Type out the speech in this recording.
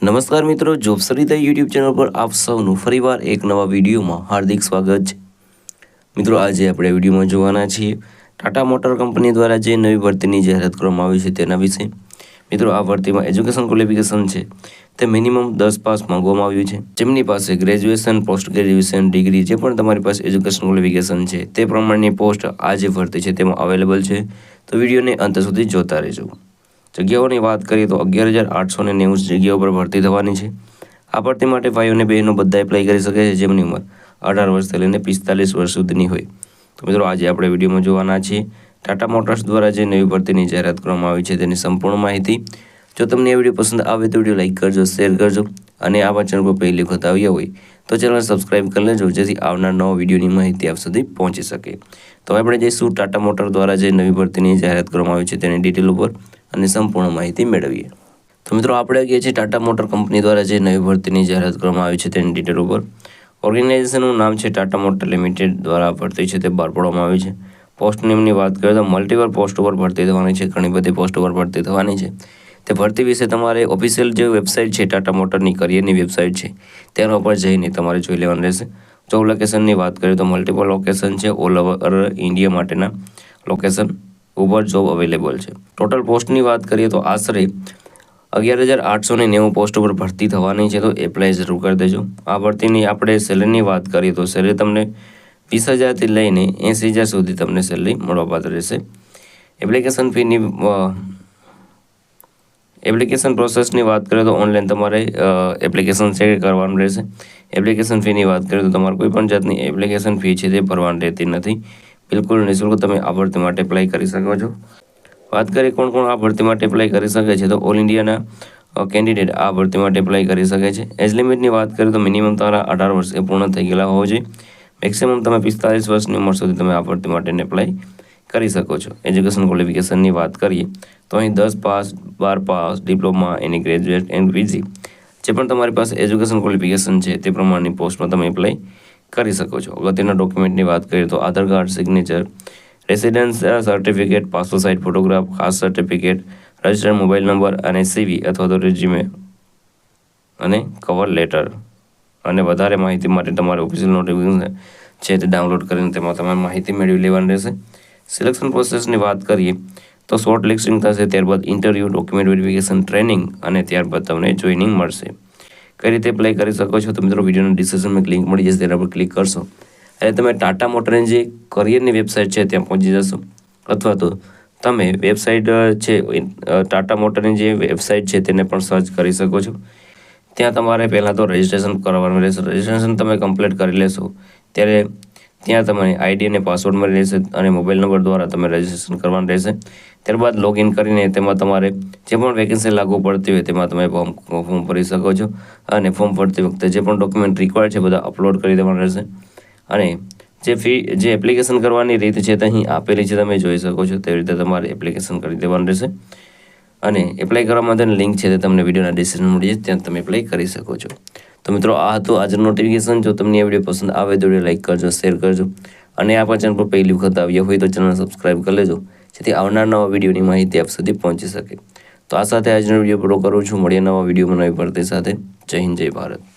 નમસ્કાર મિત્રો, જોબસરિતા YouTube channel પર આપ સૌનું ફરીવાર એક નવા વિડીયોમાં હાર્દિક સ્વાગત છે। મિત્રો, આજે આપણે વિડીયોમાં જોવાના છીએ ટાટા મોટર કંપની દ્વારા જે નવી ભરતીની જાહેરાત કરવામાં આવી છે તેના વિશે। મિત્રો, આ ભરતીમાં એજ્યુકેશન ક્વોલિફિકેશન છે તે મિનિમમ 10 પાસ માંગવામાં આવ્યું છે। જેમની પાસે ગ્રેજ્યુએશન, પોસ્ટ ગ્રેજ્યુએશન, ડિગ્રી જે પણ તમારી પાસે એજ્યુકેશન ક્વોલિફિકેશન છે તે પ્રમાણની પોસ્ટ આ જે ભરતી છે તેમાં અવેલેબલ છે, તો વિડીયોને અંત સુધી જોતા રહેજો। જગ્યાઓની વાત કરીએ તો 11,890 જગ્યાઓ પર ભરતી થવાની છે। આ ભરતી માટે ભાઈઓ અને બહેનો બધા એપ્લાય કરી શકે છે જેમની ઉંમર 18 વર્ષથી લઈને 45 વર્ષ સુધીની હોય। તો મિત્રો, આજે આપણે વિડીયોમાં જોવાના છીએ ટાટા મોટર્સ દ્વારા જે નવી ભરતીની જાહેરાત કરવામાં આવી છે તેની સંપૂર્ણ માહિતી। જો તમને આ વિડીયો પસંદ આવે તો વિડીયો લાઇક કરજો, શેર કરજો અને આવા ચેનલ પર પહેલી વખત આવ્યા હોય તો ચેનલ સબસ્ક્રાઇબ કરી લેજો જેથી આવનાર નવા વિડીયોની માહિતી આપ સુધી પહોંચી શકે। તો આપણે જઈશું ટાટા મોટર દ્વારા જે નવી ભરતીની જાહેરાત કરવામાં આવી છે તેની ડિટેલ ઉપર અને સંપૂર્ણ માહિતી મેળવીએ। તો મિત્રો, આપણે ગયા છીએ ટાટા મોટર કંપની દ્વારા જે નવી ભરતીની જાહેરાત કરવામાં આવી છે તેની ડિટેલ ઉપર। ઓર્ગેનાઇઝેશનનું નામ છે ટાટા મોટર લિમિટેડ દ્વારા ભરતી છે તે બહાર પાડવામાં આવી છે। પોસ્ટ નેમની વાત કરીએ તો મલ્ટિપલ પોસ્ટ ઉપર ભરતી થવાની છે, ઘણી બધી પોસ્ટ ઉપર ભરતી થવાની છે। તે ભરતી વિશે તમારે ઓફિશિયલ જે વેબસાઇટ છે ટાટા મોટરની કરિયરની વેબસાઇટ છે તેના ઉપર જઈને તમારે જોઈ લેવાનું રહેશે। જોબ લોકેશનની વાત કરીએ તો મલ્ટિપલ લોકેશન છે, ઓલ ઓવર ઇન્ડિયા માટેના લોકેશન ઉપર જોબ અવેલેબલ છે। ટોટલ પોસ્ટની વાત કરીએ તો આશરે 11,890 પોસ્ટ ઉપર ભરતી થવાની છે, તો એપ્લાય જરૂર કરી દેજો। આ ભરતીની આપણે સેલરીની વાત કરીએ તો સેલરી તમને 20,000થી લઈને 80,000 સુધી તમને સેલરી મળવાપાત્ર રહેશે। એપ્લિકેશન પ્રોસેસની વાત કરીએ તો ઓનલાઈન તમારે એપ્લિકેશન છે કરવાનું રહેશે। એપ્લિકેશન ફીની વાત કરીએ તો તમારે કોઈ પણ જાતની એપ્લિકેશન ફી છે તે ભરવાની રહેતી નથી, બિલકુલ નિઃશુલ્ક તમે આ ભરતી માટે એપ્લાય કરી શકો છો। વાત કરીએ કોણ કોણ આ ભરતી માટે એપ્લાય કરી શકે છે, તો ઓલ ઇન્ડિયાના કેન્ડિડેટ આ ભરતી માટે એપ્લાય કરી શકે છે। એજ લિમિટની વાત કરીએ તો મિનિમમ તમારા 18 વર્ષ એ પૂર્ણ થઈ ગયેલા હોવો જોઈએ, મેક્સિમમ તમે 45 વર્ષની ઉંમર સુધી તમે આ ભરતી માટે એપ્લાય કરી શકો છો। એજ્યુકેશન ક્વોલિફિકેશનની વાત કરીએ તો અહીં 10 pass, 12 pass, diploma, any graduate and PG જે પણ તમારી પાસે એજ્યુકેશન ક્વોલિફિકેશન છે તે પ્રમાણની પોસ્ટમાં તમે એપ્લાય કરી શકો છો। અગત્યના ડોક્યુમેન્ટની વાત કરીએ તો Aadhaar card, signature, residence certificate, passport size photograph, ખાસ સર્ટિફિકેટ, રજિસ્ટર્ડ મોબાઈલ નંબર અને સીવી અથવા તો રેઝ્યુમે અને કવર લેટર અને વધારે માહિતી માટે તમારે ઓફિશિયલ નોટિફિકેશન છે તે ડાઉનલોડ કરીને તેમાં તમારે માહિતી મેળવી લેવાની રહેશે। સિલેક્શન પ્રોસેસની વાત કરીએ તો શોર્ટ લિસ્ટિંગ થશે, ત્યારબાદ ઇન્ટરવ્યૂ, ડોક્યુમેન્ટ વેરિફિકેશન, ટ્રેનિંગ અને ત્યારબાદ તમને જોઈનિંગ મળશે। કઈ રીતે એપ્લાય કરી શકો છો, તો મિત્રો વિડીયોના ડિસ્ક્રિપ્શનમાં લિંક મળી જશે, તેના પર ક્લિક કરશો એટલે તમે ટાટા મોટરની જે કરિયરની વેબસાઇટ છે ત્યાં પહોંચી જશો, અથવા તો તમે વેબસાઇટ છે ટાટા મોટરની જે વેબસાઇટ છે તેને પણ સર્ચ કરી શકો છો। ત્યાં તમારે પહેલાં તો રજિસ્ટ્રેશન કરવાનું રહેશે। રજિસ્ટ્રેશન તમે કમ્પ્લીટ કરી લેશો ત્યારે ત્યાં તમને આઈડી અને પાસવર્ડ મળી રહેશે અને મોબાઈલ નંબર દ્વારા તમે રજિસ્ટ્રેશન કરવાનું રહેશે। ત્યારબાદ લોગિન કરીને તેમાં તમારે જે પણ વેકેન્સી લાગુ પડતી હોય તેમાં તમે ફોર્મ ભરી શકો છો અને ફોર્મ ભરતી વખતે જે પણ ડોક્યુમેન્ટ રિક્વાયર્ડ છે બધા અપલોડ કરી દેવાના રહેશે। અને જે એપ્લિકેશન કરવાની રીત છે તે અહીં આપેલી છે, તમે જોઈ શકો છો તેવી રીતે તમારે એપ્લિકેશન કરી દેવાનું રહેશે અને એપ્લાય કરવા માટેની લિંક છે તે તમને વિડીયોના ડિસ્ક્રિપ્શનમાં મળી જશે, ત્યાં તમે એપ્લાય કરી શકો છો। તો મિત્રો, આ હતું આજનું નોટિફિકેશન। જો તમને આ વિડીયો પસંદ આવે તો વિડીયો લાઇક કરજો, શેર કરજો અને આ ચેનલ પર પહેલી વખત આવ્યા હોય તો ચેનલ સબસ્ક્રાઇબ કરી લેજો જેથી આવનાર નવા વિડીયોની માહિતી આપ સુધી પહોંચી શકે। તો આ સાથે આજનો વિડીયો પૂરો કરું છું, મળીએ નવા વિડીયોમાં નવી ભરતી સાથે। જય હિન્દ, જય ભારત।